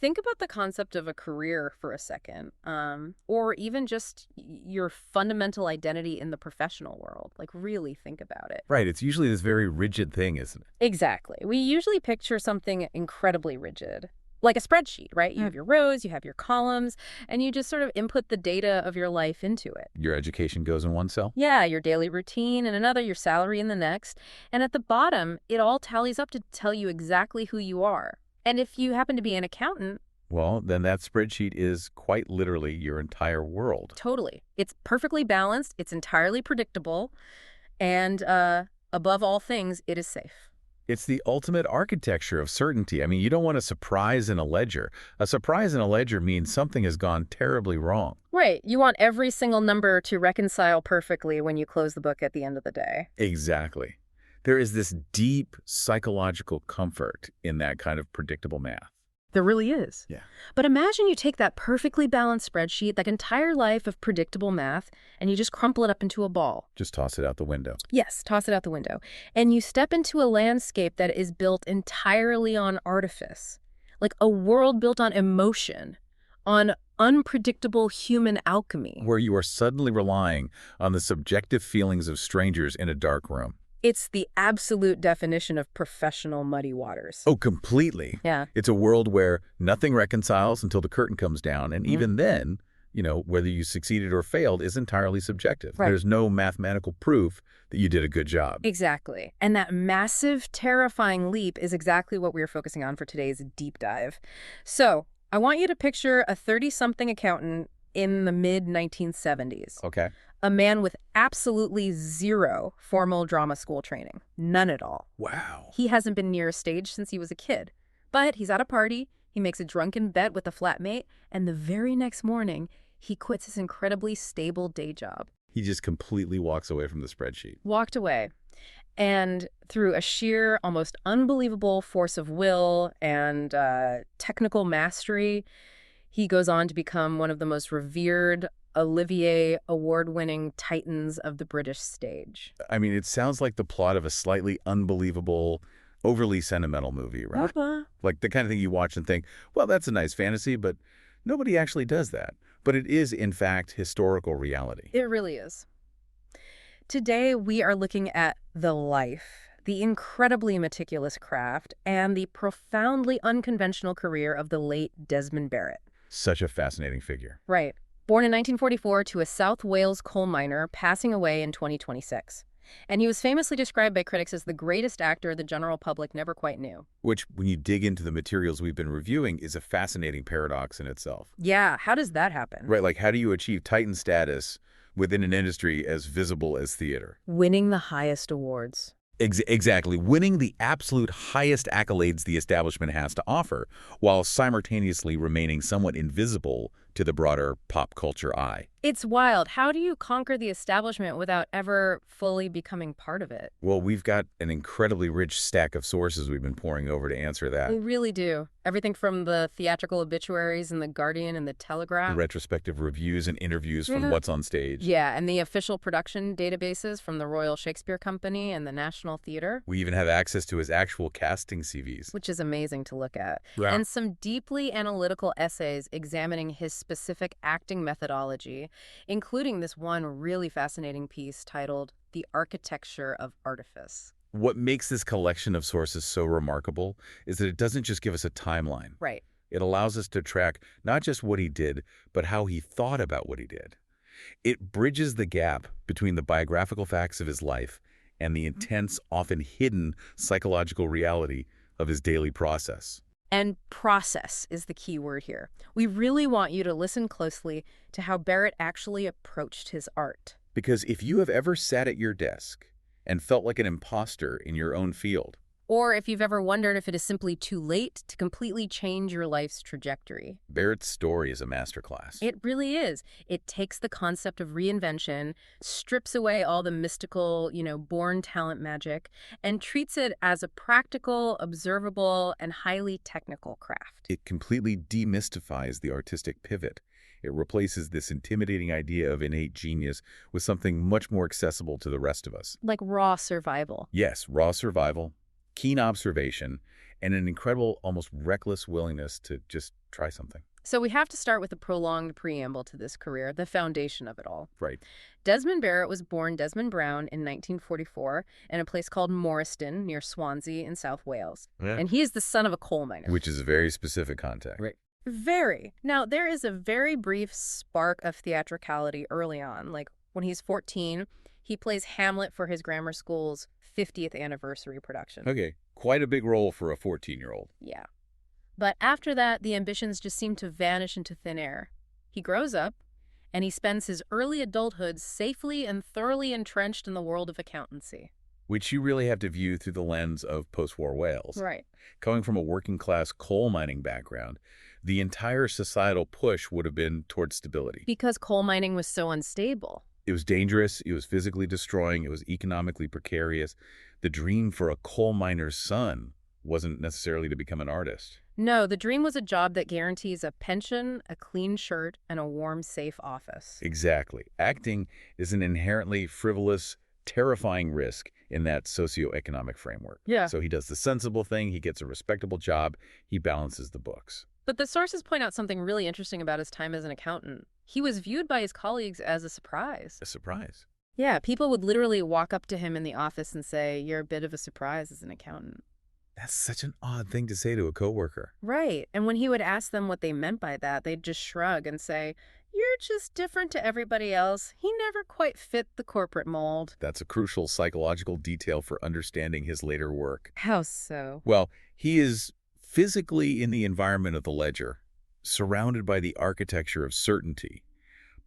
Think about the concept of a career for a second, or even just your fundamental identity in the professional world. Like, really think about it. Right. It's usually this very rigid thing, isn't it? Exactly. We usually picture something incredibly rigid, like a spreadsheet, right? You have your rows, you have your columns, and you just sort of input the data of your life into it. Your education goes in one cell? Yeah, your daily routine in another, your salary in the next. And at the bottom, it all tallies up to tell you exactly who you are. And if you happen to be an accountant, Well, then that spreadsheet is quite literally your entire world. totally. It's perfectly balanced, it's entirely predictable, and above all things, it is safe. It's the ultimate architecture of certainty. I mean, you don't want a surprise in a ledger. A surprise in a ledger means something has gone terribly wrong. Right. You want every single number to reconcile perfectly when you close the book at the end of the day. Exactly. There is this deep psychological comfort in that kind of predictable math. There really is. Yeah. But imagine you take that perfectly balanced spreadsheet, that entire life of predictable math, and you just crumple it up into a ball. Just toss it out the window. Yes, toss it out the window. And you step into a landscape that is built entirely on artifice, like a world built on emotion, on unpredictable human alchemy. Where you are suddenly relying on the subjective feelings of strangers in a dark room. It's the absolute definition of professional muddy waters. Oh, completely. Yeah. It's a world where nothing reconciles until the curtain comes down. And even then, whether you succeeded or failed is entirely subjective. Right. There's no mathematical proof that you did a good job. Exactly. And that massive, terrifying leap is exactly what we're focusing on for today's deep dive. So I want you to picture a 30-something accountant in the mid-1970s. Okay. A man with absolutely zero formal drama school training. None at all. Wow. He hasn't been near a stage since he was a kid. But he's at a party, he makes a drunken bet with a flatmate, and the very next morning, he quits his incredibly stable day job. He just completely walks away from the spreadsheet. Walked away. And through a sheer, almost unbelievable force of will and technical mastery, he goes on to become one of the most revered Olivier award-winning titans of the British stage. I mean, it sounds like the plot of a slightly unbelievable, overly sentimental movie, right? Like the kind of thing you watch and think, well, that's a nice fantasy, but nobody actually does that. But it is, in fact, historical reality. It really is. Today, we are looking at the life, the incredibly meticulous craft, and the profoundly unconventional career of the late Desmond Barrit. Such a fascinating figure. Right. Born in 1944 to a South Wales coal miner, passing away in 2026. And he was famously described by critics as the greatest actor the general public never quite knew. Which, when you dig into the materials we've been reviewing, is a fascinating paradox in itself. Yeah, how does that happen? Right, like how do you achieve titan status within an industry as visible as theater? Winning the highest awards. Exactly. Winning the absolute highest accolades the establishment has to offer, while simultaneously remaining somewhat invisible to the broader pop culture eye. It's wild. How do you conquer the establishment without ever fully becoming part of it? Well, we've got an incredibly rich stack of sources we've been pouring over to answer that. We really do. Everything from the theatrical obituaries in The Guardian and The Telegraph. The retrospective reviews and interviews from What's on Stage. Yeah, and the official production databases from the Royal Shakespeare Company and the National Theatre. We even have access to his actual casting CVs. Which is amazing to look at. Yeah. And some deeply analytical essays examining his specific acting methodology, including this one really fascinating piece titled The Architecture of Artifice. What makes this collection of sources so remarkable is that it doesn't just give us a timeline. Right. It allows us to track not just what he did, but how he thought about what he did. It bridges the gap between the biographical facts of his life and the intense, often hidden psychological reality of his daily process. And process is the key word here. We really want you to listen closely to how Barrit actually approached his art. Because if you have ever sat at your desk and felt like an imposter in your own field, or if you've ever wondered if it is simply too late to completely change your life's trajectory. Barritt's story is a masterclass. It really is. It takes the concept of reinvention, strips away all the mystical, born talent magic, and treats it as a practical, observable, and highly technical craft. It completely demystifies the artistic pivot. It replaces this intimidating idea of innate genius with something much more accessible to the rest of us. Like raw survival. Yes, raw survival, keen observation, and an incredible, almost reckless willingness to just try something. So we have to start with a prolonged preamble to this career, the foundation of it all. Right. Desmond Barrit was born Desmond Brown in 1944 in a place called Morriston near Swansea in South Wales. Yeah. And he is the son of a coal miner. Which is a very specific context. Right. Very. Now, there is a very brief spark of theatricality early on. Like when he's 14, he plays Hamlet for his grammar school's 50th anniversary production. Okay. Quite a big role for a 14-year-old. Yeah. But after that, the ambitions just seem to vanish into thin air. He grows up, and he spends his early adulthood safely and thoroughly entrenched in the world of accountancy. Which you really have to view through the lens of post-war Wales. Right. Coming from a working-class coal mining background, the entire societal push would have been towards stability. Because coal mining was so unstable. It was dangerous, it was physically destroying, it was economically precarious. The dream for a coal miner's son wasn't necessarily to become an artist. No, the dream was a job that guarantees a pension, a clean shirt, and a warm, safe office. Exactly. Acting is an inherently frivolous, terrifying risk in that socioeconomic framework. Yeah. So he does the sensible thing, he gets a respectable job, he balances the books. But the sources point out something really interesting about his time as an accountant. He was viewed by his colleagues as a surprise. A surprise. Yeah, people would literally walk up to him in the office and say, "You're a bit of a surprise as an accountant." That's such an odd thing to say to a coworker. Right. And when he would ask them what they meant by that, they'd just shrug and say, "You're just different to everybody else. He never quite fit the corporate mold." That's a crucial psychological detail for understanding his later work. How so? Well, he is physically in the environment of the ledger, surrounded by the architecture of certainty.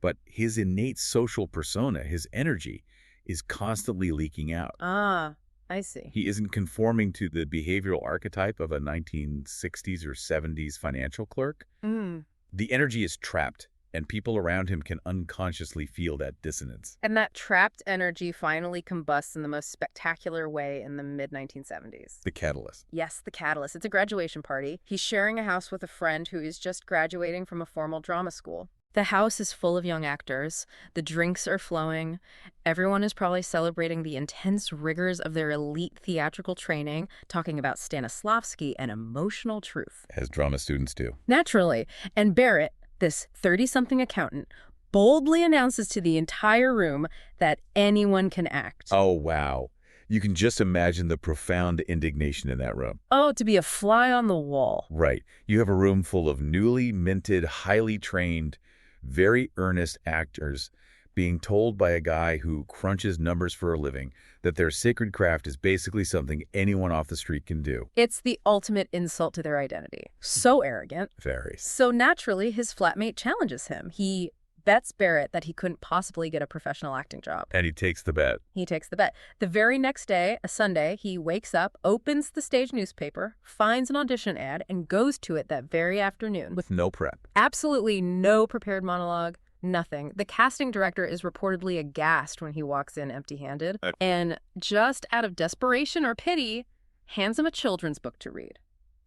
But his innate social persona, his energy, is constantly leaking out. Ah, I see. He isn't conforming to the behavioral archetype of a 1960s or 70s financial clerk. The energy is trapped, and people around him can unconsciously feel that dissonance. And that trapped energy finally combusts in the most spectacular way in the mid-1970s. The catalyst. Yes, the catalyst. It's a graduation party. He's sharing a house with a friend who is just graduating from a formal drama school. The house is full of young actors. The drinks are flowing. Everyone is probably celebrating the intense rigors of their elite theatrical training, talking about Stanislavski and emotional truth. As drama students do. Naturally. And Barrit, this 30-something accountant, boldly announces to the entire room that anyone can act. Oh, wow. You can just imagine the profound indignation in that room. Oh, to be a fly on the wall. Right. You have a room full of newly minted, highly trained, very earnest actors being told by a guy who crunches numbers for a living that their sacred craft is basically something anyone off the street can do. It's the ultimate insult to their identity. So arrogant. Very. So naturally, his flatmate challenges him. He bets Barrit that he couldn't possibly get a professional acting job. And he takes the bet. He takes the bet. The very next day, a Sunday, he wakes up, opens the stage newspaper, finds an audition ad, and goes to it that very afternoon. With no prep. Absolutely no prepared monologue, nothing. The casting director is reportedly aghast when he walks in empty-handed, and just out of desperation or pity, hands him a children's book to read.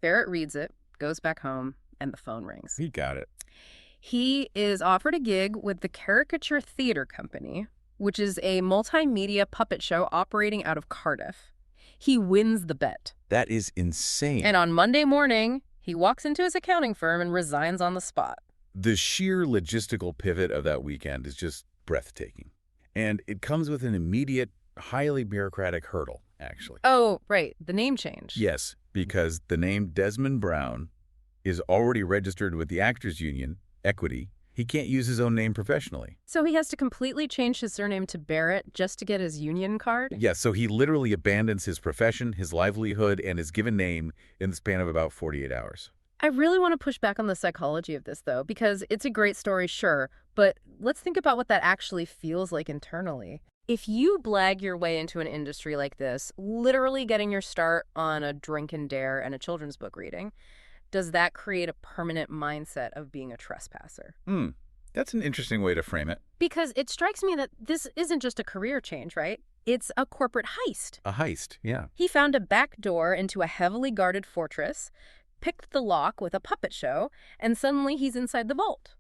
Barrit reads it, goes back home, and the phone rings. He got it. He is offered a gig with the Caricature Theatre Company, which is a multimedia puppet show operating out of Cardiff. He wins the bet. That is insane. And on Monday morning, he walks into his accounting firm and resigns on the spot. The sheer logistical pivot of that weekend is just breathtaking. And it comes with an immediate, highly bureaucratic hurdle, actually. Oh, right, the name change. Yes, because the name Desmond Brown is already registered with the Actors Union, Equity. He can't use his own name professionally. So he has to completely change his surname to Barrit just to get his union card? Yes, so he literally abandons his profession, his livelihood, and his given name in the span of about 48 hours. I really want to push back on the psychology of this, though, because it's a great story, sure, but let's think about what that actually feels like internally. If you blag your way into an industry like this, literally getting your start on a drink and dare and a children's book reading, does that create a permanent mindset of being a trespasser? That's an interesting way to frame it. Because it strikes me that this isn't just a career change, right? It's a corporate heist. A heist, yeah. He found a back door into a heavily guarded fortress, picked the lock with a puppet show, and suddenly he's inside the vault.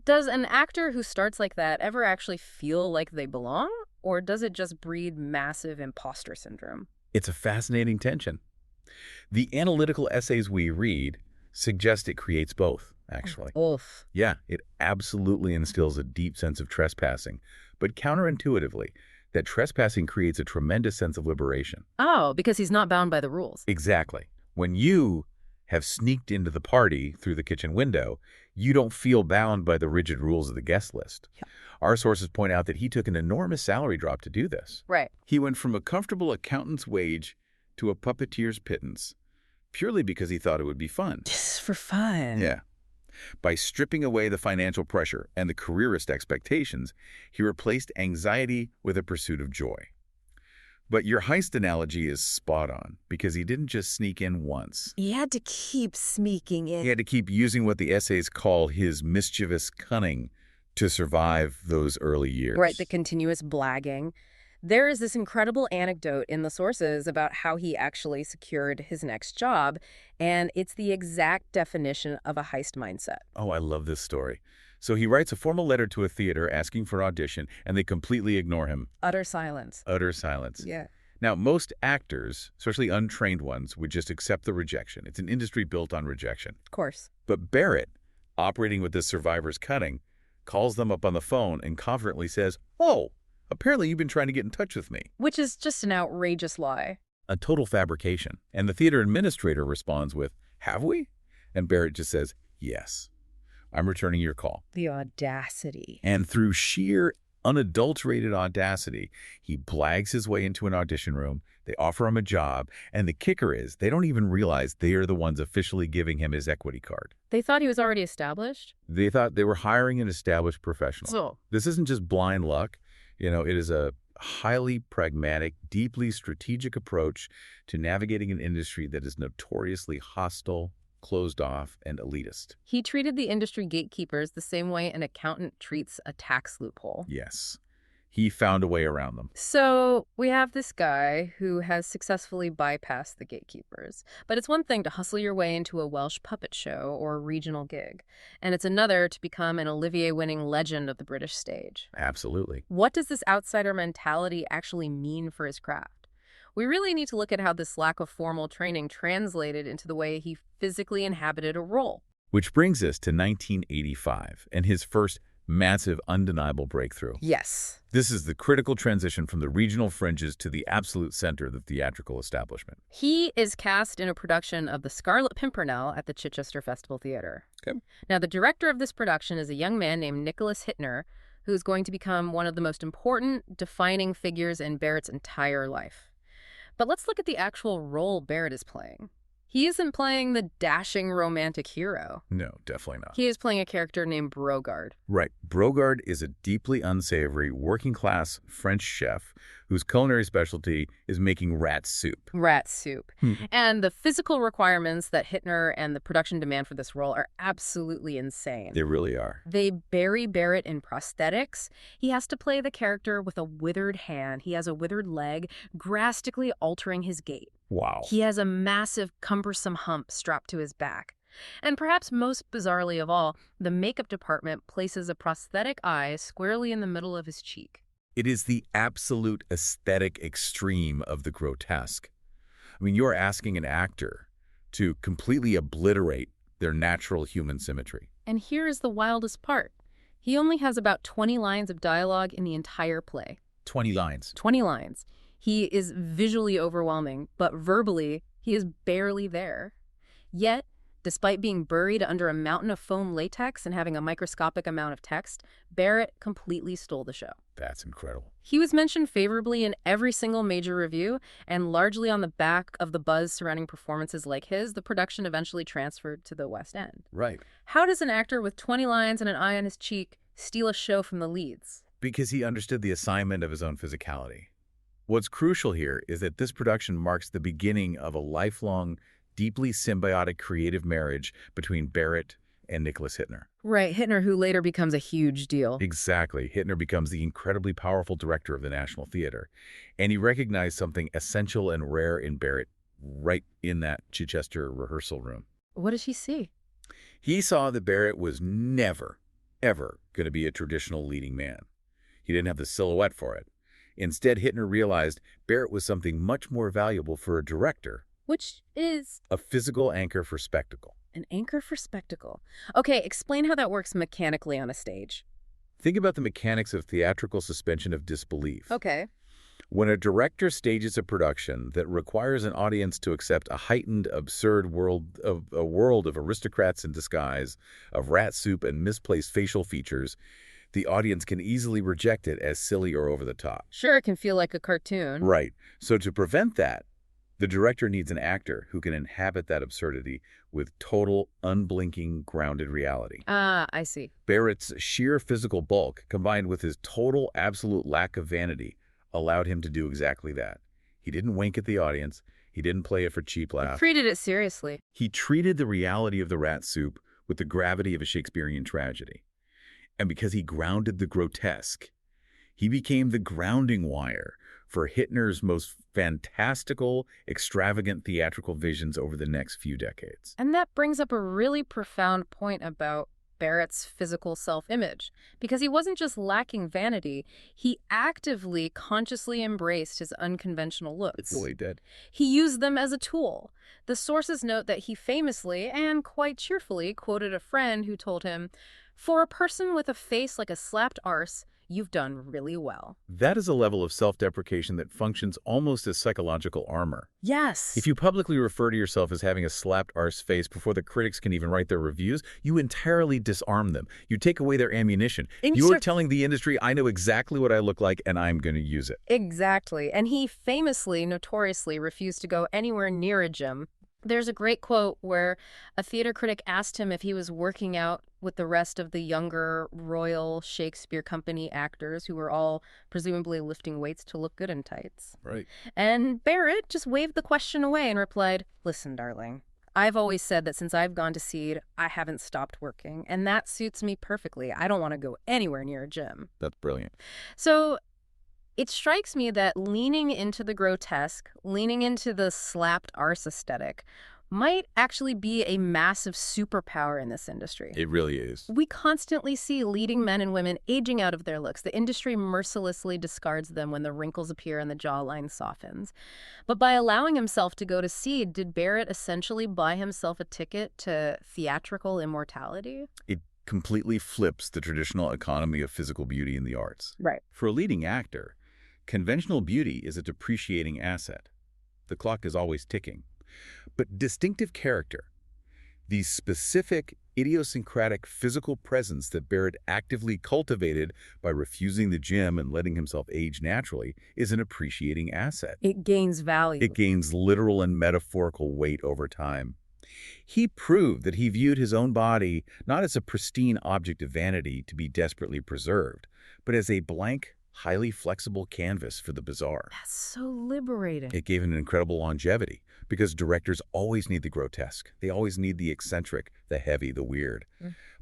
Does an actor who starts like that ever actually feel like they belong? Or does it just breed massive imposter syndrome? It's a fascinating tension. The analytical essays we read suggest it creates both, actually. Oof. Yeah, it absolutely instills a deep sense of trespassing, but counterintuitively, that trespassing creates a tremendous sense of liberation. Oh, because he's not bound by the rules. Exactly. When you have sneaked into the party through the kitchen window, you don't feel bound by the rigid rules of the guest list. Yeah. Our sources point out that he took an enormous salary drop to do this. Right. He went from a comfortable accountant's wage to a puppeteer's pittance, purely because he thought it would be fun. Just for fun. Yeah. By stripping away the financial pressure and the careerist expectations, he replaced anxiety with a pursuit of joy. But your heist analogy is spot on, because he didn't just sneak in once. He had to keep sneaking in. He had to keep using what the essays call his mischievous cunning to survive those early years. Right, the continuous blagging. There is this incredible anecdote in the sources about how he actually secured his next job, and it's the exact definition of a heist mindset. Oh, I love this story. So he writes a formal letter to a theater asking for an audition, and they completely ignore him. Utter silence. Utter silence. Yeah. Now, most actors, especially untrained ones, would just accept the rejection. It's an industry built on rejection. Of course. But Barrit, operating with this survivor's cunning, calls them up on the phone and confidently says, "Oh, apparently you've been trying to get in touch with me." Which is just an outrageous lie. A total fabrication. And the theater administrator responds with, "Have we?" And Barrit just says, "Yes. I'm returning your call." The audacity. And through sheer, unadulterated audacity, he blags his way into an audition room. They offer him a job. And the kicker is, they don't even realize they are the ones officially giving him his equity card. They thought he was already established? They thought they were hiring an established professional. So, This isn't just blind luck. It is a highly pragmatic, deeply strategic approach to navigating an industry that is notoriously hostile, closed off, and elitist. he treated the industry gatekeepers the same way an accountant treats a tax loophole. Yes. He found a way around them. So we have this guy who has successfully bypassed the gatekeepers. But it's one thing to hustle your way into a Welsh puppet show or a regional gig, and it's another to become an Olivier-winning legend of the British stage. Absolutely. What does this outsider mentality actually mean for his craft? We really need to look at how this lack of formal training translated into the way he physically inhabited a role. Which brings us to 1985 and his first massive, undeniable breakthrough. Yes. This is the critical transition from the regional fringes to the absolute center of the theatrical establishment. He is cast in a production of The Scarlet Pimpernel at the Chichester Festival Theatre. Okay. Now, the director of this production is a young man named Nicholas Hytner, who's going to become one of the most important, defining figures in Barritt's entire life. But let's look at the actual role Barrit is playing. He isn't playing the dashing romantic hero. No, definitely not. He is playing a character named Brogard. Right. Brogard is a deeply unsavory, working-class French chef whose culinary specialty is making rat soup. Rat soup. And the physical requirements that Hytner and the production demand for this role are absolutely insane. They really are. They bury Barrit in prosthetics. He has to play the character with a withered hand. He has a withered leg, drastically altering his gait. Wow. He has a massive, cumbersome hump strapped to his back. And perhaps most bizarrely of all, the makeup department places a prosthetic eye squarely in the middle of his cheek. It is the absolute aesthetic extreme of the grotesque. I mean, you're asking an actor to completely obliterate their natural human symmetry. And here is the wildest part. He only has about 20 lines of dialogue in the entire play. 20 lines. 20 lines. He is visually overwhelming, but verbally, he is barely there. Yet, despite being buried under a mountain of foam latex and having a microscopic amount of text, Barrit completely stole the show. That's incredible. He was mentioned favorably in every single major review, and largely on the back of the buzz surrounding performances like his, the production eventually transferred to the West End. Right. How does an actor with 20 lines and an eye on his cheek steal a show from the leads? Because he understood the assignment of his own physicality. What's crucial here is that this production marks the beginning of a lifelong, deeply symbiotic creative marriage between Barrit and Nicholas Hytner. Right, Hytner, who later becomes a huge deal. Exactly. Hytner becomes the incredibly powerful director of the National Theatre, and he recognized something essential and rare in Barrit right in that Chichester rehearsal room. What does he see? He saw that Barrit was never, ever going to be a traditional leading man. He didn't have the silhouette for it. Instead, Hytner realized Barrit was something much more valuable for a director Which is A physical anchor for spectacle. an anchor for spectacle. Okay, explain how that works mechanically on a stage. Think about the mechanics of theatrical suspension of disbelief. Okay. When a director stages a production that requires an audience to accept a heightened, absurd world of aristocrats in disguise, of rat soup and misplaced facial features, the audience can easily reject it as silly or over the top. Sure, it can feel like a cartoon. Right. So to prevent that, the director needs an actor who can inhabit that absurdity with total, unblinking, grounded reality. Ah, I see. Barritt's sheer physical bulk, combined with his total, absolute lack of vanity, allowed him to do exactly that. He didn't wink at the audience. He didn't play it for cheap laughs. Treated it seriously. He treated the reality of the rat soup with the gravity of a Shakespearean tragedy. And because he grounded the grotesque, he became the grounding wire for Hytner's most fantastical, extravagant theatrical visions over the next few decades. And that brings up a really profound point about Barritt's physical self-image. Because he wasn't just lacking vanity, he actively, consciously embraced his unconventional looks. Well, he did. He used them as a tool. The sources note that he famously, and quite cheerfully, quoted a friend who told him, "For a person with a face like a slapped arse, you've done really well." That is a level of self-deprecation that functions almost as psychological armor. Yes. If you publicly refer to yourself as having a slapped arse face before the critics can even write their reviews, you entirely disarm them. You take away their ammunition. You are telling the industry, I know exactly what I look like and I'm going to use it. Exactly. And he famously, notoriously refused to go anywhere near a gym. There's a great quote where a theater critic asked him if he was working out with the rest of the younger Royal Shakespeare Company actors who were all presumably lifting weights to look good in tights. Right. And Barritt just waved the question away and replied, "Listen, darling, I've always said that since I've gone to seed, I haven't stopped working, and that suits me perfectly. I don't want to go anywhere near a gym." That's brilliant. So it strikes me that leaning into the grotesque, leaning into the slapped arse aesthetic, might actually be a massive superpower in this industry. It really is. We constantly see leading men and women aging out of their looks. The industry mercilessly discards them when the wrinkles appear and the jawline softens. But by allowing himself to go to seed, did Barritt essentially buy himself a ticket to theatrical immortality? It completely flips the traditional economy of physical beauty in the arts. Right. For a leading actor, conventional beauty is a depreciating asset. The clock is always ticking. But distinctive character, the specific, idiosyncratic physical presence that Barritt actively cultivated by refusing the gym and letting himself age naturally, is an appreciating asset. It gains value. It gains literal and metaphorical weight over time. He proved that he viewed his own body not as a pristine object of vanity to be desperately preserved, but as a blank, highly flexible canvas for the bizarre. That's so liberating. It gave him an incredible longevity, because directors always need the grotesque. They always need the eccentric, the heavy, the weird.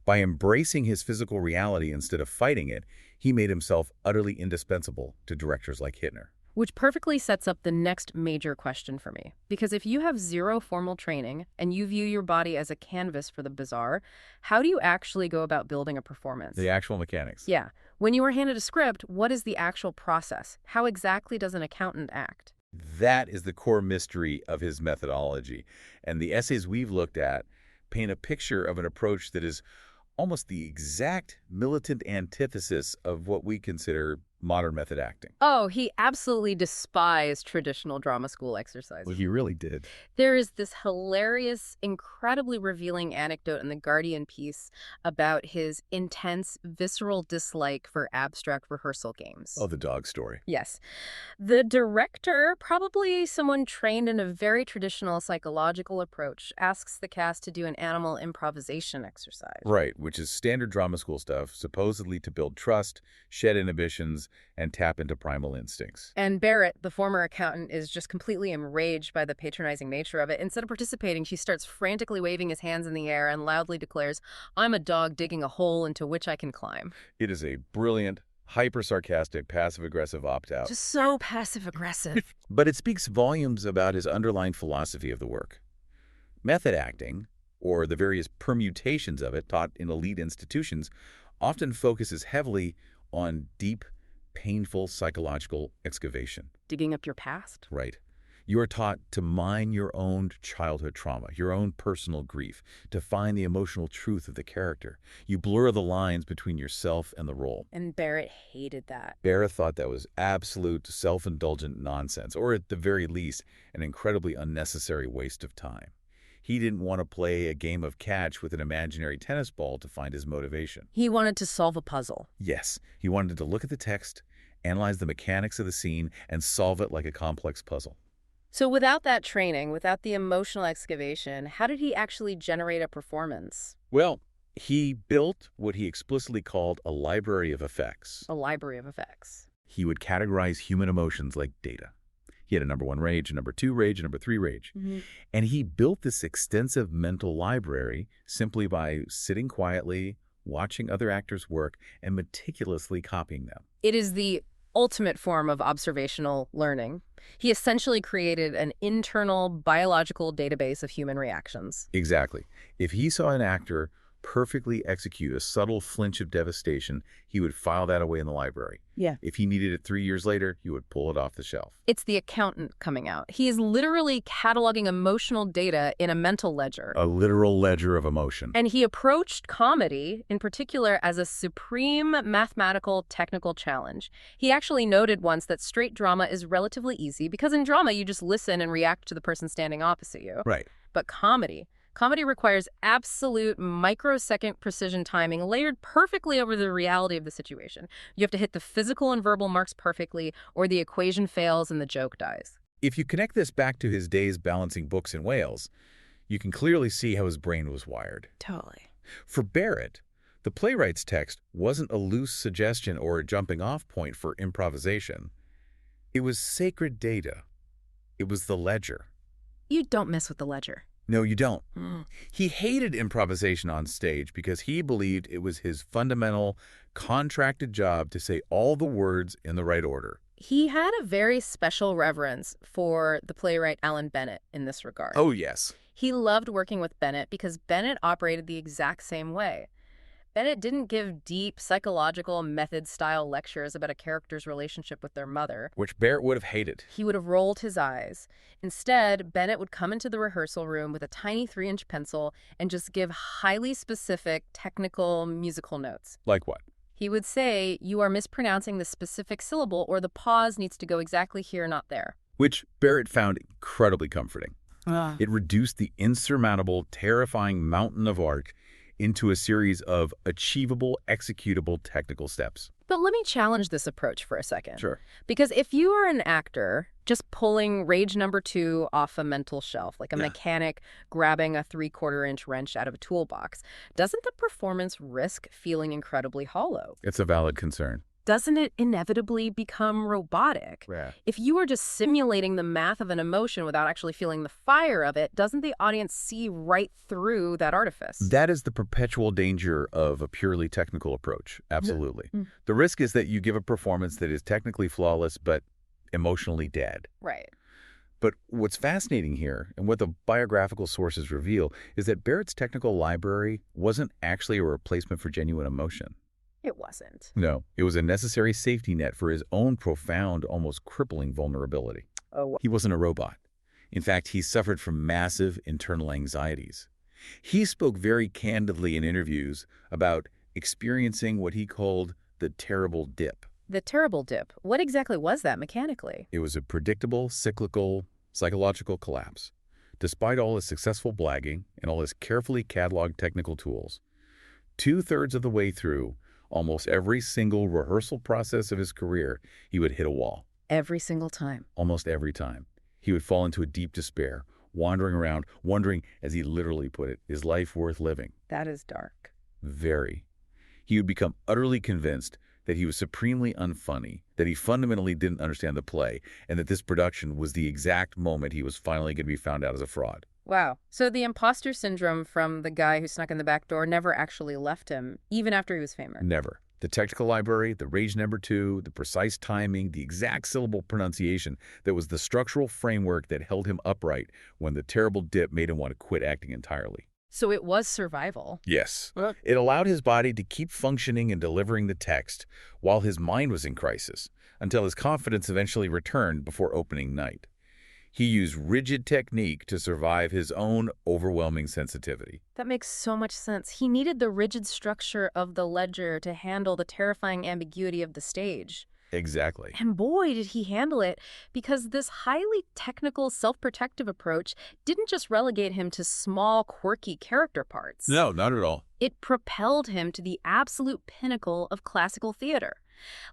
By embracing his physical reality instead of fighting it, he made himself utterly indispensable to directors like Hytner. Which perfectly sets up the next major question for me. Because if you have zero formal training and you view your body as a canvas for the bizarre, how do you actually go about building a performance? The actual mechanics. Yeah. When you are handed a script, what is the actual process? How exactly does an accountant act? That is the core mystery of his methodology. And the essays we've looked at paint a picture of an approach that is almost the exact militant antithesis of what we consider modern method acting. Oh, he absolutely despised traditional drama school exercises. Well, he really did. There is this hilarious, incredibly revealing anecdote in The Guardian piece about his intense, visceral dislike for abstract rehearsal games. Oh, the dog story. Yes. The director, probably someone trained in a very traditional psychological approach, asks the cast to do an animal improvisation exercise. Right, which is standard drama school stuff, supposedly to build trust, shed inhibitions, and tap into primal instincts. And Barritt, the former accountant, is just completely enraged by the patronizing nature of it. Instead of participating, she starts frantically waving his hands in the air and loudly declares, "I'm a dog digging a hole into which I can climb." It is a brilliant, hyper-sarcastic, passive-aggressive opt-out. Just so passive-aggressive. But it speaks volumes about his underlying philosophy of the work. Method acting, or the various permutations of it taught in elite institutions, often focuses heavily on deep, painful psychological excavation. Digging up your past? Right. You are taught to mine your own childhood trauma, your own personal grief, to find the emotional truth of the character. You blur the lines between yourself and the role. And Barrett hated that. Barrett thought that was absolute self-indulgent nonsense, or at the very least, an incredibly unnecessary waste of time. He didn't want to play a game of catch with an imaginary tennis ball to find his motivation. He wanted to solve a puzzle. Yes, he wanted to look at the text, analyze the mechanics of the scene, and solve it like a complex puzzle. So without that training, without the emotional excavation, how did he actually generate a performance? Well, he built what he explicitly called a library of effects. A library of effects. He would categorize human emotions like data. He had a number 1 rage, a number 2 rage, a number 3 rage. And he built this extensive mental library simply by sitting quietly, watching other actors work, and meticulously copying them. It is the ultimate form of observational learning. He essentially created an internal biological database of human reactions. Exactly. If he saw an actor perfectly execute a subtle flinch of devastation, he would file that away in the library. Yeah. If he needed it 3 years later, he would pull it off the shelf. It's the accountant coming out. He is literally cataloging emotional data in a mental ledger. A literal ledger of emotion. And he approached comedy, in particular, as a supreme mathematical technical challenge. He actually noted once that straight drama is relatively easy because in drama you just listen and react to the person standing opposite you. Right. But comedy requires absolute microsecond precision timing layered perfectly over the reality of the situation. You have to hit the physical and verbal marks perfectly or the equation fails and the joke dies. If you connect this back to his days balancing books in Wales, you can clearly see how his brain was wired. Totally. For Barrett, the playwright's text wasn't a loose suggestion or a jumping-off point for improvisation. It was sacred data. It was the ledger. You don't mess with the ledger. No, you don't. He hated improvisation on stage because he believed it was his fundamental, contracted job to say all the words in the right order. He had a very special reverence for the playwright Alan Bennett in this regard. Oh, yes. He loved working with Bennett because Bennett operated the exact same way. Bennett didn't give deep psychological method-style lectures about a character's relationship with their mother. Which Barrett would have hated. He would have rolled his eyes. Instead, Bennett would come into the rehearsal room with a tiny 3-inch pencil and just give highly specific, technical, musical notes. Like what? He would say, you are mispronouncing the specific syllable or the pause needs to go exactly here, not there. Which Barrett found incredibly comforting. It reduced the insurmountable, terrifying mountain of art into a series of achievable, executable technical steps. But let me challenge this approach for a second. Sure. Because if you are an actor just pulling rage number 2 off a mental shelf, like a mechanic grabbing a 3/4-inch wrench out of a toolbox, doesn't the performance risk feeling incredibly hollow? It's a valid concern. Doesn't it inevitably become robotic? Yeah. If you are just simulating the math of an emotion without actually feeling the fire of it, doesn't the audience see right through that artifice? That is the perpetual danger of a purely technical approach. Absolutely. The risk is that you give a performance that is technically flawless but emotionally dead. Right. But what's fascinating here, and what the biographical sources reveal, is that Barrett's technical library wasn't actually a replacement for genuine emotion. It wasn't. No, it was a necessary safety net for his own profound, almost crippling vulnerability. Oh. He wasn't a robot. In fact, he suffered from massive internal anxieties. He spoke very candidly in interviews about experiencing what he called the terrible dip. The terrible dip. What exactly was that mechanically? It was a predictable, cyclical, psychological collapse. Despite all his successful blagging and all his carefully cataloged technical tools, 2/3 of the way through, almost every single rehearsal process of his career, he would hit a wall. Every single time. Almost every time. He would fall into a deep despair, wandering around, wondering, as he literally put it, is life worth living? That is dark. Very. He would become utterly convinced that he was supremely unfunny, that he fundamentally didn't understand the play, and that this production was the exact moment he was finally going to be found out as a fraud. Wow. So the imposter syndrome from the guy who snuck in the back door never actually left him, even after he was famous? Never. The technical library, the rage number 2, the precise timing, the exact syllable pronunciation, that was the structural framework that held him upright when the terrible dip made him want to quit acting entirely. So it was survival. Yes. It allowed his body to keep functioning and delivering the text while his mind was in crisis, until his confidence eventually returned before opening night. He used rigid technique to survive his own overwhelming sensitivity. That makes so much sense. He needed the rigid structure of the ledger to handle the terrifying ambiguity of the stage. Exactly. And boy, did he handle it, because this highly technical, self-protective approach didn't just relegate him to small, quirky character parts. No, not at all. It propelled him to the absolute pinnacle of classical theater.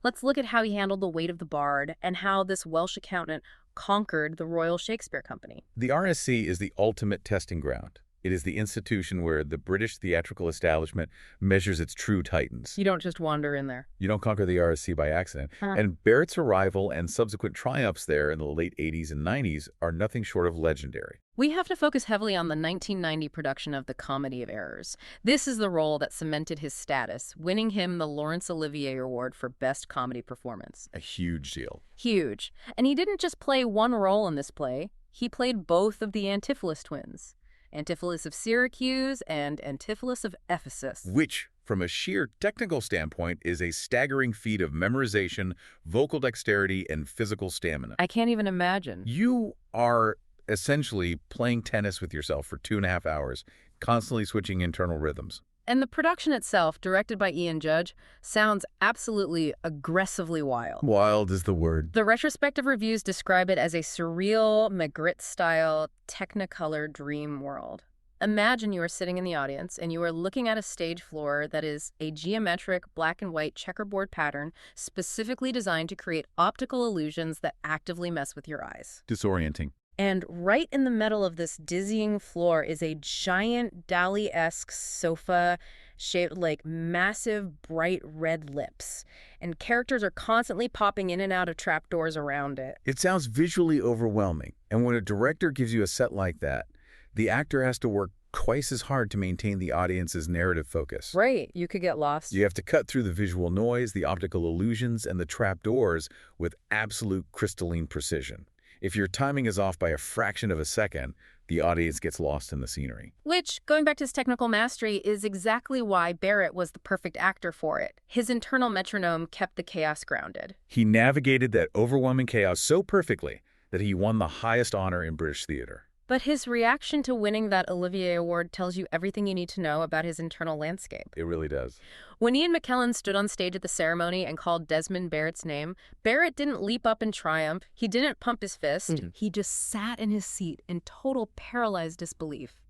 Let's look at how he handled the weight of the bard and how this Welsh accountant conquered the Royal Shakespeare Company. The RSC is the ultimate testing ground. It is the institution where the British theatrical establishment measures its true titans. You don't just wander in there. You don't conquer the RSC by accident. And Barritt's arrival and subsequent triumphs there in the late 80s and 90s are nothing short of legendary. We have to focus heavily on the 1990 production of The Comedy of Errors. This is the role that cemented his status, winning him the Laurence Olivier Award for Best Comedy Performance. A huge deal. Huge. And he didn't just play one role in this play. He played both of the Antipholus twins. Antipholus of Syracuse and Antipholus of Ephesus. Which, from a sheer technical standpoint, is a staggering feat of memorization, vocal dexterity, and physical stamina. I can't even imagine. You are essentially playing tennis with yourself for 2.5 hours, constantly switching internal rhythms. And the production itself, directed by Ian Judge, sounds absolutely aggressively wild. Wild is the word. The retrospective reviews describe it as a surreal, Magritte-style, technicolor dream world. Imagine you are sitting in the audience and you are looking at a stage floor that is a geometric black and white checkerboard pattern specifically designed to create optical illusions that actively mess with your eyes. Disorienting. And right in the middle of this dizzying floor is a giant Dali-esque sofa shaped like massive bright red lips. And characters are constantly popping in and out of trapdoors around it. It sounds visually overwhelming. And when a director gives you a set like that, the actor has to work twice as hard to maintain the audience's narrative focus. Right. You could get lost. You have to cut through the visual noise, the optical illusions, and the trapdoors with absolute crystalline precision. If your timing is off by a fraction of a second, the audience gets lost in the scenery. Which, going back to his technical mastery, is exactly why Barrit was the perfect actor for it. His internal metronome kept the chaos grounded. He navigated that overwhelming chaos so perfectly that he won the highest honor in British theater. But his reaction to winning that Olivier Award tells you everything you need to know about his internal landscape. It really does. When Ian McKellen stood on stage at the ceremony and called Desmond Barrit's name, Barrit didn't leap up in triumph. He didn't pump his fist. He just sat in his seat in total paralyzed disbelief.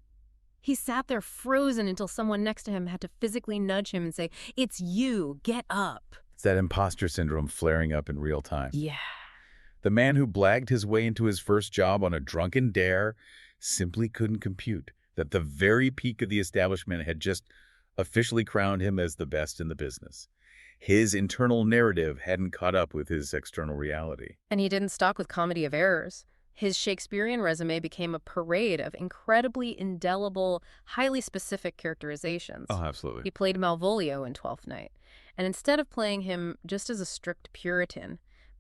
He sat there frozen until someone next to him had to physically nudge him and say, "It's you, get up." It's that imposter syndrome flaring up in real time. Yeah. The man who blagged his way into his first job on a drunken dare simply couldn't compute that the very peak of the establishment had just officially crowned him as the best in the business. His internal narrative hadn't caught up with his external reality. And he didn't stop with Comedy of Errors. His Shakespearean resume became a parade of incredibly indelible, highly specific characterizations. Oh, absolutely. He played Malvolio in Twelfth Night. And instead of playing him just as a strict Puritan,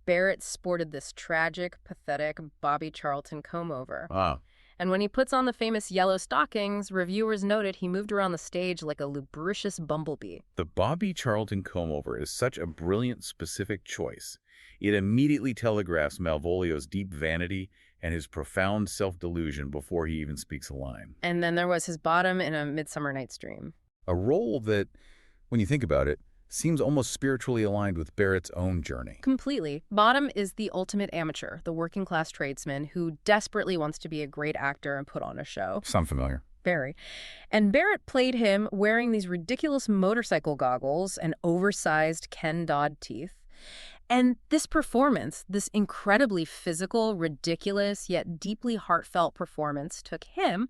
Barrit sported this tragic, pathetic Bobby Charlton comb-over. Wow. And when he puts on the famous yellow stockings, reviewers noted he moved around the stage like a lubricious bumblebee. The Bobby Charlton comb-over is such a brilliant, specific choice. It immediately telegraphs Malvolio's deep vanity and his profound self-delusion before he even speaks a line. And then there was his bottom in A Midsummer Night's Dream. A role that, when you think about it, seems almost spiritually aligned with Barritt's own journey. Completely. Bottom is the ultimate amateur, the working-class tradesman who desperately wants to be a great actor and put on a show. Sound familiar? Very. And Barrit played him wearing these ridiculous motorcycle goggles and oversized Ken Dodd teeth. And this performance, this incredibly physical, ridiculous, yet deeply heartfelt performance took him,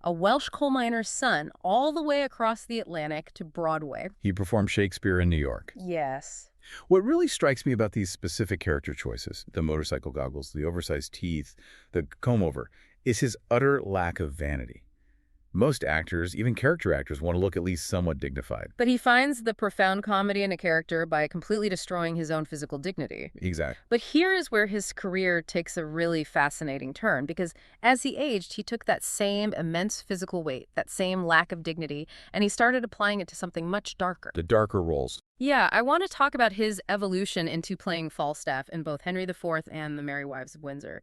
a Welsh coal miner's son, all the way across the Atlantic to Broadway. He performed Shakespeare in New York. Yes. What really strikes me about these specific character choices, the motorcycle goggles, the oversized teeth, the comb-over, is his utter lack of vanity. Most actors, even character actors, want to look at least somewhat dignified. But he finds the profound comedy in a character by completely destroying his own physical dignity. Exactly. But here is where his career takes a really fascinating turn, because as he aged, he took that same immense physical weight, that same lack of dignity, and he started applying it to something much darker. The darker roles. Yeah, I want to talk about his evolution into playing Falstaff in both Henry IV and The Merry Wives of Windsor.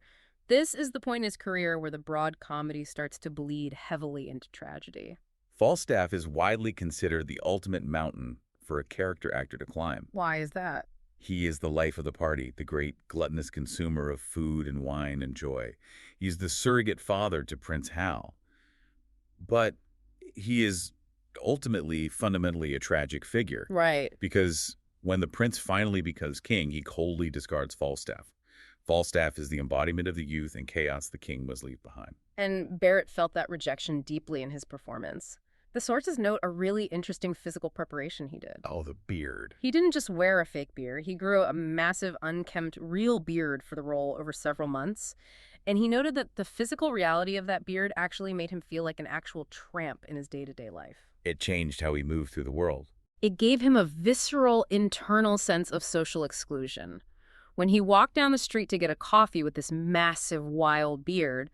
This is the point in his career where the broad comedy starts to bleed heavily into tragedy. Falstaff is widely considered the ultimate mountain for a character actor to climb. Why is that? He is the life of the party, the great gluttonous consumer of food and wine and joy. He's the surrogate father to Prince Hal. But he is ultimately, fundamentally a tragic figure. Right. Because when the prince finally becomes king, he coldly discards Falstaff. Falstaff is the embodiment of the youth and chaos the king must leave behind. And Barrett felt that rejection deeply in his performance. The sources note a really interesting physical preparation he did. Oh, the beard. He didn't just wear a fake beard. He grew a massive, unkempt, real beard for the role over several months. And he noted that the physical reality of that beard actually made him feel like an actual tramp in his day-to-day life. It changed how he moved through the world. It gave him a visceral, internal sense of social exclusion. When he walked down the street to get a coffee with this massive, wild beard,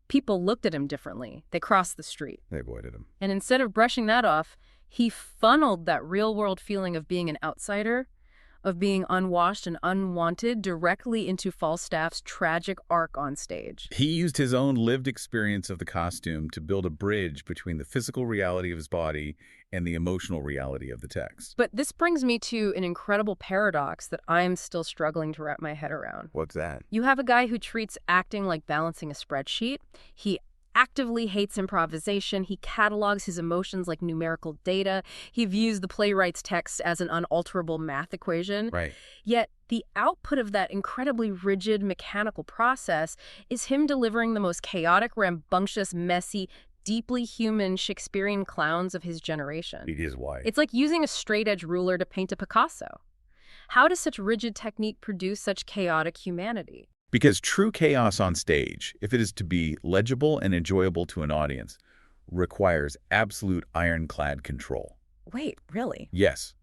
people looked at him differently. They crossed the street. They avoided him. And instead of brushing that off, he funneled that real-world feeling of being an outsider, of being unwashed and unwanted, directly into Falstaff's tragic arc on stage. He used his own lived experience of the costume to build a bridge between the physical reality of his body and the emotional reality of the text. But this brings me to an incredible paradox that I'm still struggling to wrap my head around. What's that? You have a guy who treats acting like balancing a spreadsheet. He actively hates improvisation. He catalogs his emotions like numerical data. He views the playwright's text as an unalterable math equation. Right. Yet the output of that incredibly rigid mechanical process is him delivering the most chaotic, rambunctious, messy, deeply human Shakespearean clowns of his generation. It is why. It's like using a straight-edge ruler to paint a Picasso. How does such rigid technique produce such chaotic humanity? Because true chaos on stage, if it is to be legible and enjoyable to an audience, requires absolute ironclad control. Wait, really? Yes.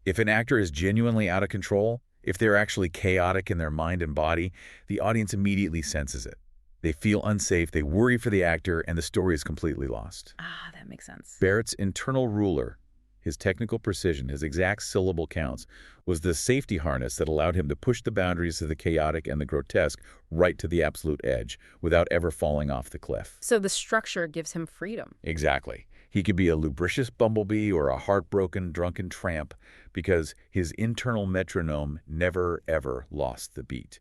If an actor is genuinely out of control, if they're actually chaotic in their mind and body, the audience immediately senses it. They feel unsafe, they worry for the actor, and the story is completely lost. Ah, that makes sense. Barrett's internal ruler, his technical precision, his exact syllable counts, was the safety harness that allowed him to push the boundaries of the chaotic and the grotesque right to the absolute edge without ever falling off the cliff. So the structure gives him freedom. Exactly. He could be a lubricious bumblebee or a heartbroken, drunken tramp because his internal metronome never, ever lost the beat.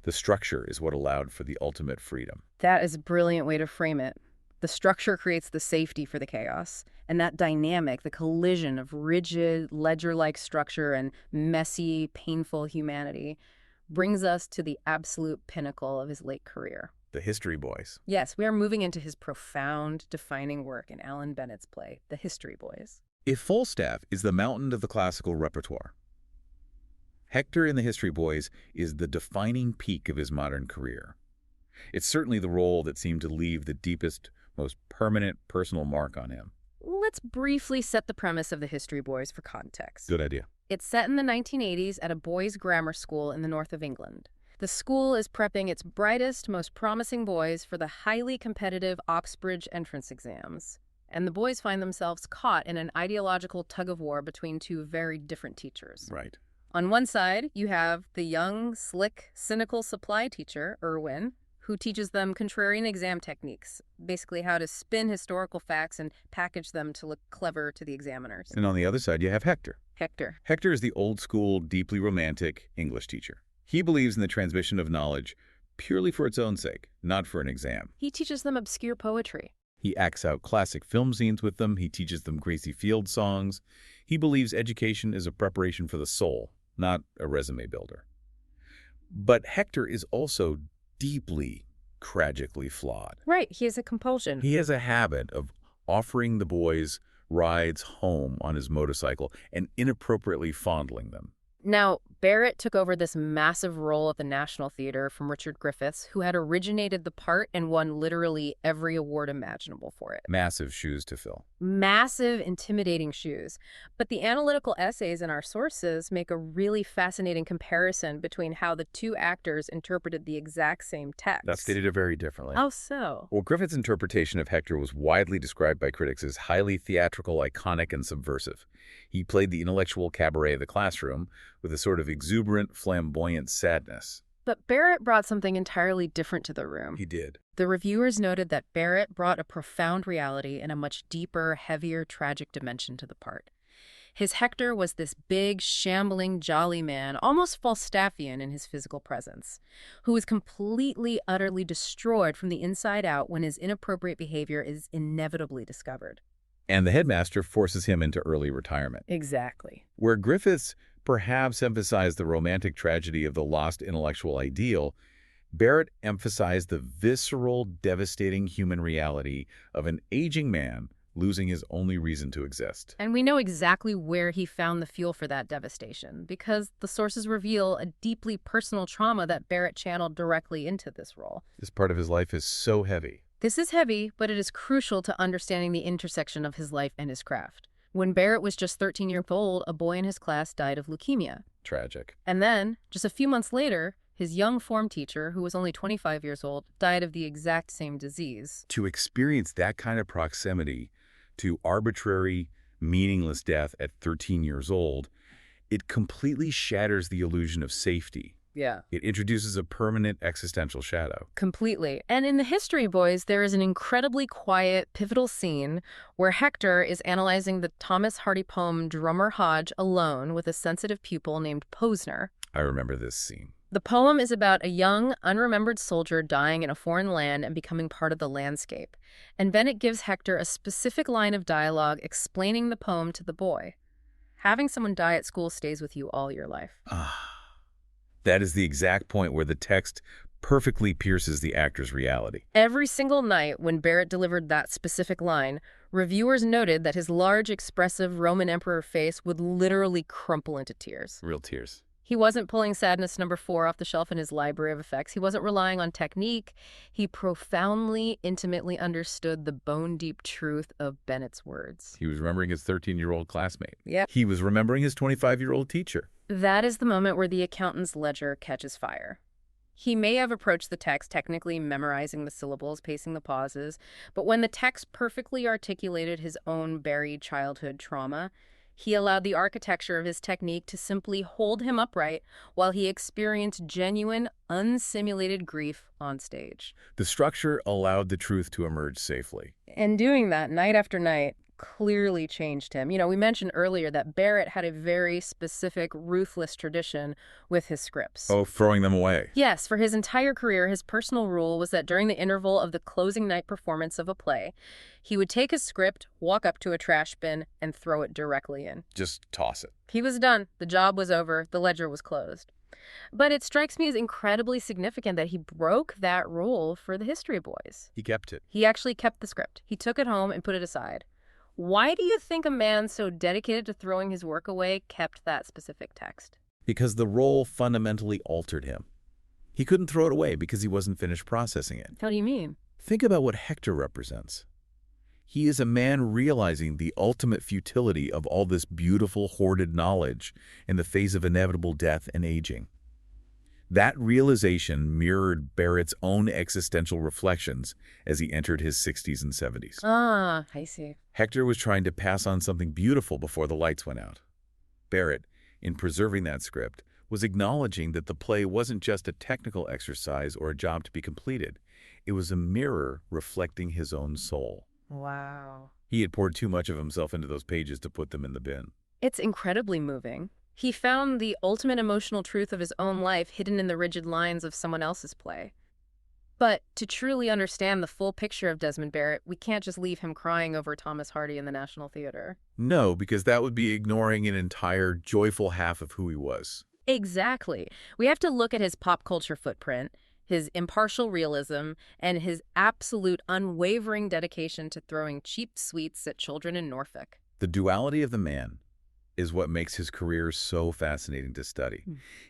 The structure is what allowed for the ultimate freedom. That is a brilliant way to frame it. The structure creates the safety for the chaos. And that dynamic, the collision of rigid, ledger-like structure and messy, painful humanity, brings us to the absolute pinnacle of his late career. The History Boys. Yes, we are moving into his profound, defining work in Alan Bennett's play, The History Boys. If Falstaff is the mountain of the classical repertoire, Hector in The History Boys is the defining peak of his modern career. It's certainly the role that seemed to leave the deepest, most permanent personal mark on him. Let's briefly set the premise of The History Boys for context. Good idea. It's set in the 1980s at a boys' grammar school in the north of England. The school is prepping its brightest, most promising boys for the highly competitive Oxbridge entrance exams. And the boys find themselves caught in an ideological tug-of-war between two very different teachers. Right. On one side, you have the young, slick, cynical supply teacher, Irwin, who teaches them contrarian exam techniques, basically how to spin historical facts and package them to look clever to the examiners. And on the other side, you have Hector. Hector. Hector is the old-school, deeply romantic English teacher. He believes in the transmission of knowledge purely for its own sake, not for an exam. He teaches them obscure poetry. He acts out classic film scenes with them. He teaches them Gracie Field songs. He believes education is a preparation for the soul, not a resume builder. But Hector is also deeply, tragically flawed. Right, he has a compulsion. He has a habit of offering the boys rides home on his motorcycle and inappropriately fondling them. Now, Barrett took over this massive role at the National Theatre from Richard Griffiths, who had originated the part and won literally every award imaginable for it. Massive shoes to fill. Massive, intimidating shoes. But the analytical essays in our sources make a really fascinating comparison between how the two actors interpreted the exact same text. That stated it very differently. How so? Well, Griffith's interpretation of Hector was widely described by critics as highly theatrical, iconic, and subversive. He played the intellectual cabaret of the classroom with a sort of exuberant, flamboyant sadness. But Barrit brought something entirely different to the room. He did. The reviewers noted that Barrit brought a profound reality and a much deeper, heavier, tragic dimension to the part. His Hector was this big, shambling, jolly man, almost Falstaffian in his physical presence, who was completely, utterly destroyed from the inside out when his inappropriate behavior is inevitably discovered. And the headmaster forces him into early retirement. Exactly. Where Griffiths perhaps emphasized the romantic tragedy of the lost intellectual ideal, Barrit emphasized the visceral, devastating human reality of an aging man losing his only reason to exist. And we know exactly where he found the fuel for that devastation, because the sources reveal a deeply personal trauma that Barrit channeled directly into this role. This part of his life is so heavy. This is heavy, but it is crucial to understanding the intersection of his life and his craft. When Barrit was just 13 years old, a boy in his class died of leukemia. Tragic. And then, just a few months later, his young form teacher, who was only 25 years old, died of the exact same disease. To experience that kind of proximity to arbitrary, meaningless death at 13 years old, it completely shatters the illusion of safety. Yeah. It introduces a permanent existential shadow. Completely. And in The History Boys, there is an incredibly quiet, pivotal scene where Hector is analyzing the Thomas Hardy poem Drummer Hodge alone with a sensitive pupil named Posner. I remember this scene. The poem is about a young, unremembered soldier dying in a foreign land and becoming part of the landscape. And Bennett gives Hector a specific line of dialogue explaining the poem to the boy. Having someone die at school stays with you all your life. That is the exact point where the text perfectly pierces the actor's reality. Every single night when Barrit delivered that specific line, reviewers noted that his large, expressive Roman emperor face would literally crumple into tears. Real tears. He wasn't pulling Sadness No. 4 off the shelf in his library of effects. He wasn't relying on technique. He profoundly, intimately understood the bone-deep truth of Bennett's words. He was remembering his 13-year-old classmate. Yep. He was remembering his 25-year-old teacher. That is the moment where the accountant's ledger catches fire. He may have approached the text technically memorizing the syllables, pacing the pauses, but when the text perfectly articulated his own buried childhood trauma, he allowed the architecture of his technique to simply hold him upright while he experienced genuine, unsimulated grief on stage. The structure allowed the truth to emerge safely. And doing that night after night clearly changed him. You know, we mentioned earlier that Barrit had a very specific, ruthless tradition with his scripts. Oh, throwing them away. Yes, for his entire career, his personal rule was that during the interval of the closing night performance of a play, he would take his script, walk up to a trash bin, and throw it directly in. Just toss it. He was done. The job was over. The ledger was closed. But it strikes me as incredibly significant that he broke that rule for the History Boys. He kept it. He actually kept the script. He took it home and put it aside. Why do you think a man so dedicated to throwing his work away kept that specific text? Because the role fundamentally altered him. He couldn't throw it away because he wasn't finished processing it. How do you mean? Think about what Hector represents. He is a man realizing the ultimate futility of all this beautiful, hoarded knowledge in the face of inevitable death and aging. That realization mirrored Barritt's own existential reflections as he entered his 60s and 70s. Ah, I see. Hector was trying to pass on something beautiful before the lights went out. Barrit, in preserving that script, was acknowledging that the play wasn't just a technical exercise or a job to be completed. It was a mirror reflecting his own soul. Wow. He had poured too much of himself into those pages to put them in the bin. It's incredibly moving. He found the ultimate emotional truth of his own life hidden in the rigid lines of someone else's play. But to truly understand the full picture of Desmond Barrit, we can't just leave him crying over Thomas Hardy in the National Theater. No, because that would be ignoring an entire joyful half of who he was. Exactly. We have to look at his pop culture footprint, his impartial realism, and his absolute unwavering dedication to throwing cheap sweets at children in Norfolk. The duality of the man is what makes his career so fascinating to study.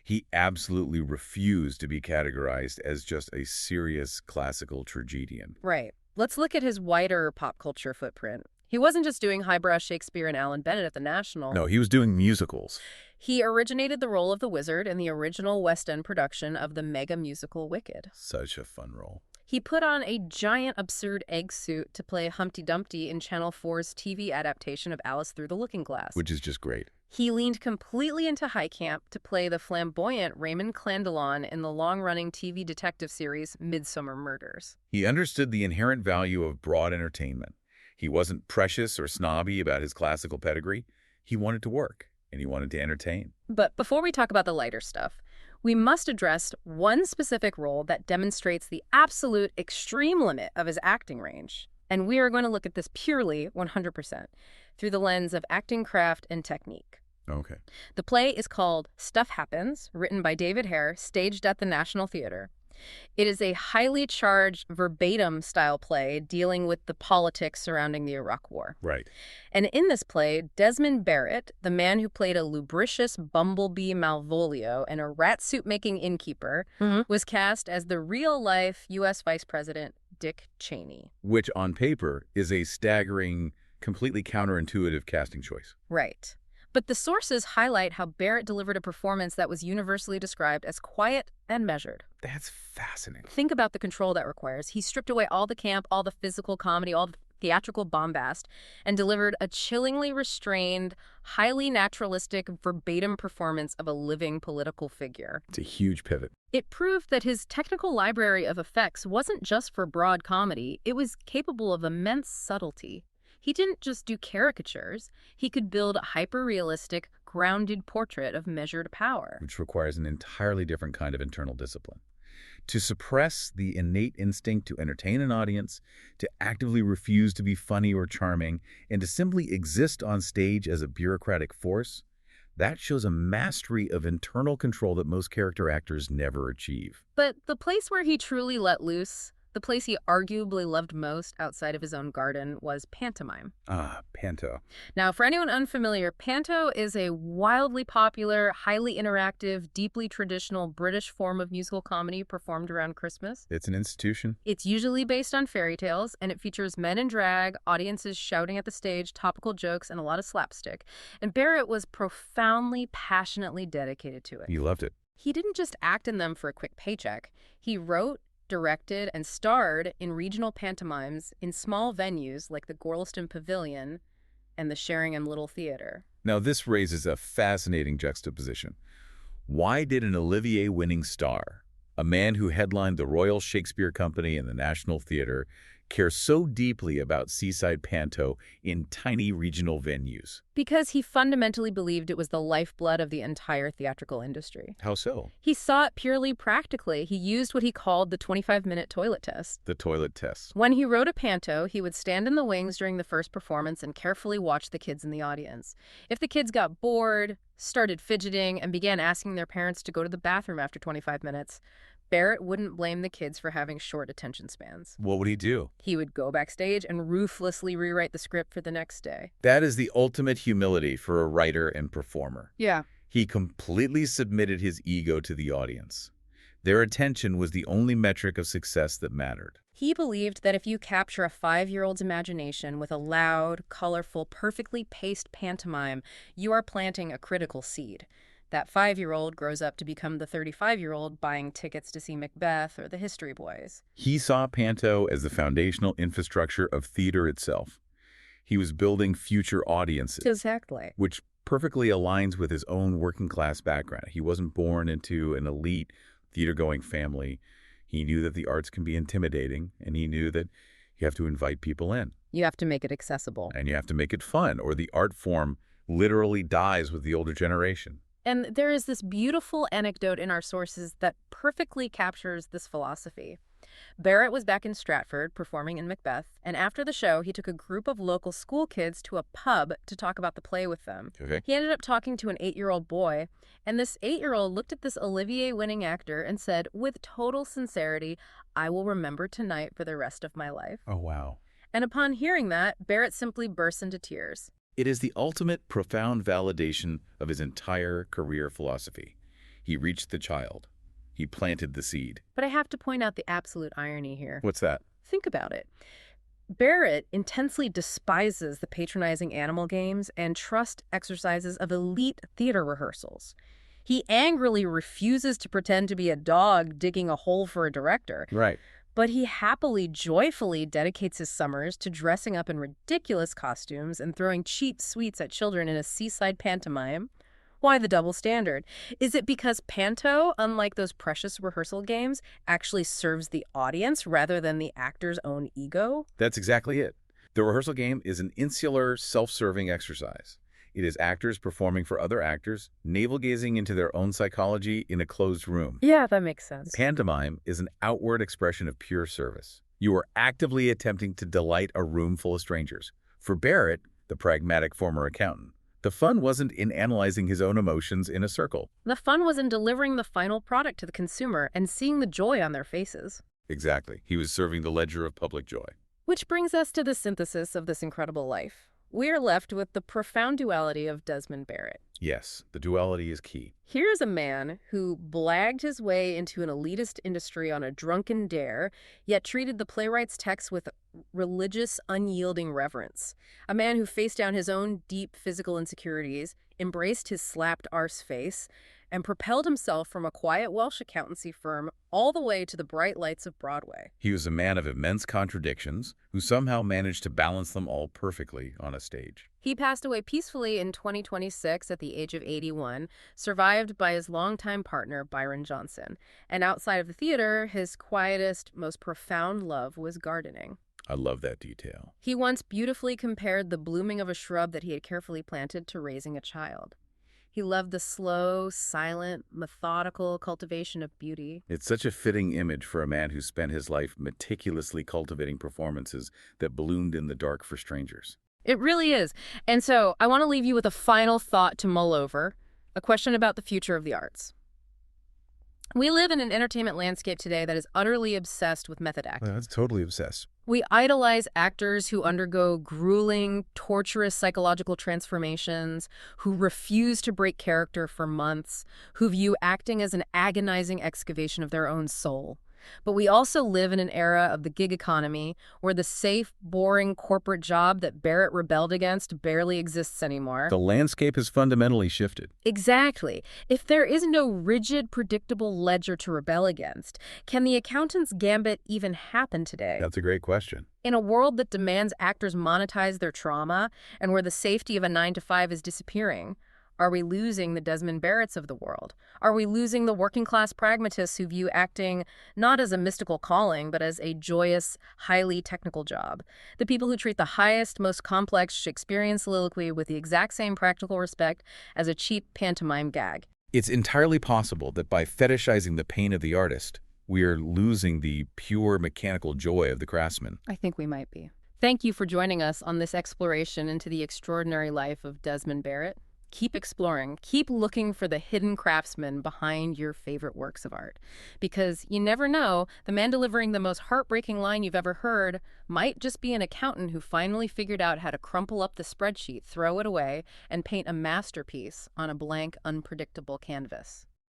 He absolutely refused to be categorized as just a serious classical tragedian. Right. Let's look at his wider pop culture footprint. He wasn't just doing highbrow Shakespeare and Alan Bennett at the National. No, he was doing musicals. He originated the role of the wizard in the original West End production of the mega musical Wicked. Such a fun role. He put on a giant absurd egg suit to play Humpty Dumpty in Channel 4's TV adaptation of Alice Through the Looking Glass. Which is just great. He leaned completely into high camp to play the flamboyant Raymond Clandillon in the long-running TV detective series Midsummer Murders. He understood the inherent value of broad entertainment. He wasn't precious or snobby about his classical pedigree. He wanted to work, and he wanted to entertain. But before we talk about the lighter stuff, we must address one specific role that demonstrates the absolute extreme limit of his acting range. And we are going to look at this purely 100% through the lens of acting craft and technique. Okay. The play is called Stuff Happens, written by David Hare, staged at the National Theater. It is a highly charged verbatim-style play dealing with the politics surrounding the Iraq War. Right. And in this play, Desmond Barrit, the man who played a lubricious bumblebee Malvolio and a rat-suit-making innkeeper, was cast as the real-life U.S. Vice President Dick Cheney. Which, on paper, is a staggering, completely counterintuitive casting choice. Right. But the sources highlight how Barrit delivered a performance that was universally described as quiet and measured. That's fascinating. Think about the control that requires. He stripped away all the camp, all the physical comedy, all the theatrical bombast, and delivered a chillingly restrained, highly naturalistic, verbatim performance of a living political figure. It's a huge pivot. It proved that his technical library of effects wasn't just for broad comedy, it was capable of immense subtlety. He didn't just do caricatures. He could build a hyper-realistic, grounded portrait of measured power. Which requires an entirely different kind of internal discipline. To suppress the innate instinct to entertain an audience, to actively refuse to be funny or charming, and to simply exist on stage as a bureaucratic force, that shows a mastery of internal control that most character actors never achieve. But the place where he truly let loose, the place he arguably loved most outside of his own garden, was pantomime. Ah, panto. Now, for anyone unfamiliar, panto is a wildly popular, highly interactive, deeply traditional British form of musical comedy performed around Christmas. It's an institution. It's usually based on fairy tales, and it features men in drag, audiences shouting at the stage, topical jokes, and a lot of slapstick. And Barrit was profoundly, passionately dedicated to it. He loved it. He didn't just act in them for a quick paycheck. He wrote, directed, and starred in regional pantomimes in small venues like the Gorleston Pavilion and the Sheringham Little Theater. Now, this raises a fascinating juxtaposition. Why did an Olivier-winning star, a man who headlined the Royal Shakespeare Company and the National Theater, care so deeply about seaside panto in tiny regional venues? Because he fundamentally believed it was the lifeblood of the entire theatrical industry. How so? He saw it purely practically. He used what he called the 25-minute toilet test. The toilet test. When he wrote a panto, he would stand in the wings during the first performance and carefully watch the kids in the audience. If the kids got bored, started fidgeting, and began asking their parents to go to the bathroom after 25 minutes, Barrit wouldn't blame the kids for having short attention spans. What would he do? He would go backstage and ruthlessly rewrite the script for the next day. That is the ultimate humility for a writer and performer. Yeah. He completely submitted his ego to the audience. Their attention was the only metric of success that mattered. He believed that if you capture a 5-year-old's imagination with a loud, colorful, perfectly paced pantomime, you are planting a critical seed. That 5-year-old grows up to become the 35-year-old buying tickets to see Macbeth or the History Boys. He saw panto as the foundational infrastructure of theater itself. He was building future audiences. Exactly. Which perfectly aligns with his own working-class background. He wasn't born into an elite theater-going family. He knew that the arts can be intimidating, and he knew that you have to invite people in. You have to make it accessible. And you have to make it fun, or the art form literally dies with the older generation. And there is this beautiful anecdote in our sources that perfectly captures this philosophy. Barrit was back in Stratford performing in Macbeth, and after the show, he took a group of local school kids to a pub to talk about the play with them. Okay. He ended up talking to an 8-year-old boy, and this 8-year-old looked at this Olivier-winning actor and said, with total sincerity, "I will remember tonight for the rest of my life." Oh, wow. And upon hearing that, Barrit simply burst into tears. It is the ultimate profound validation of his entire career philosophy. He reached the child. He planted the seed. But I have to point out the absolute irony here. What's that? Think about it. Barrit intensely despises the patronizing animal games and trust exercises of elite theater rehearsals. He angrily refuses to pretend to be a dog digging a hole for a director. Right. But he happily, joyfully dedicates his summers to dressing up in ridiculous costumes and throwing cheap sweets at children in a seaside pantomime. Why the double standard? Is it because panto, unlike those precious rehearsal games, actually serves the audience rather than the actor's own ego? That's exactly it. The rehearsal game is an insular, self-serving exercise. It is actors performing for other actors, navel-gazing into their own psychology in a closed room. Yeah, that makes sense. Pantomime is an outward expression of pure service. You are actively attempting to delight a room full of strangers. For Barrit, the pragmatic former accountant, the fun wasn't in analyzing his own emotions in a circle. The fun was in delivering the final product to the consumer and seeing the joy on their faces. Exactly. He was serving the ledger of public joy. Which brings us to the synthesis of this incredible life. We are left with the profound duality of Desmond Barrit. Yes, the duality is key. Here's a man who blagged his way into an elitist industry on a drunken dare, yet treated the playwright's text with religious, unyielding reverence. A man who faced down his own deep physical insecurities, embraced his slapped arse face, and propelled himself from a quiet Welsh accountancy firm all the way to the bright lights of Broadway. He was a man of immense contradictions who somehow managed to balance them all perfectly on a stage. He passed away peacefully in 2026 at the age of 81, survived by his longtime partner, Byron Johnson. And outside of the theater, his quietest, most profound love was gardening. I love that detail. He once beautifully compared the blooming of a shrub that he had carefully planted to raising a child. He loved the slow, silent, methodical cultivation of beauty. It's such a fitting image for a man who spent his life meticulously cultivating performances that bloomed in the dark for strangers. It really is. And so I want to leave you with a final thought to mull over, a question about the future of the arts. We live in an entertainment landscape today that is utterly obsessed with method acting. That's totally obsessed. We idolize actors who undergo grueling, torturous psychological transformations, who refuse to break character for months, who view acting as an agonizing excavation of their own soul. But we also live in an era of the gig economy where the safe, boring corporate job that Barrit rebelled against barely exists anymore. The landscape has fundamentally shifted. Exactly. If there is no rigid, predictable ledger to rebel against, can the accountant's gambit even happen today? That's a great question. In a world that demands actors monetize their trauma and where the safety of a 9-to-5 is disappearing, are we losing the Desmond Barritts of the world? Are we losing the working-class pragmatists who view acting not as a mystical calling, but as a joyous, highly technical job? The people who treat the highest, most complex Shakespearean soliloquy with the exact same practical respect as a cheap pantomime gag. It's entirely possible that by fetishizing the pain of the artist, we are losing the pure mechanical joy of the craftsman. I think we might be. Thank you for joining us on this exploration into the extraordinary life of Desmond Barrit. Keep exploring. Keep looking for the hidden craftsman behind your favorite works of art. Because you never know, the man delivering the most heartbreaking line you've ever heard might just be an accountant who finally figured out how to crumple up the spreadsheet, throw it away, and paint a masterpiece on a blank, unpredictable canvas.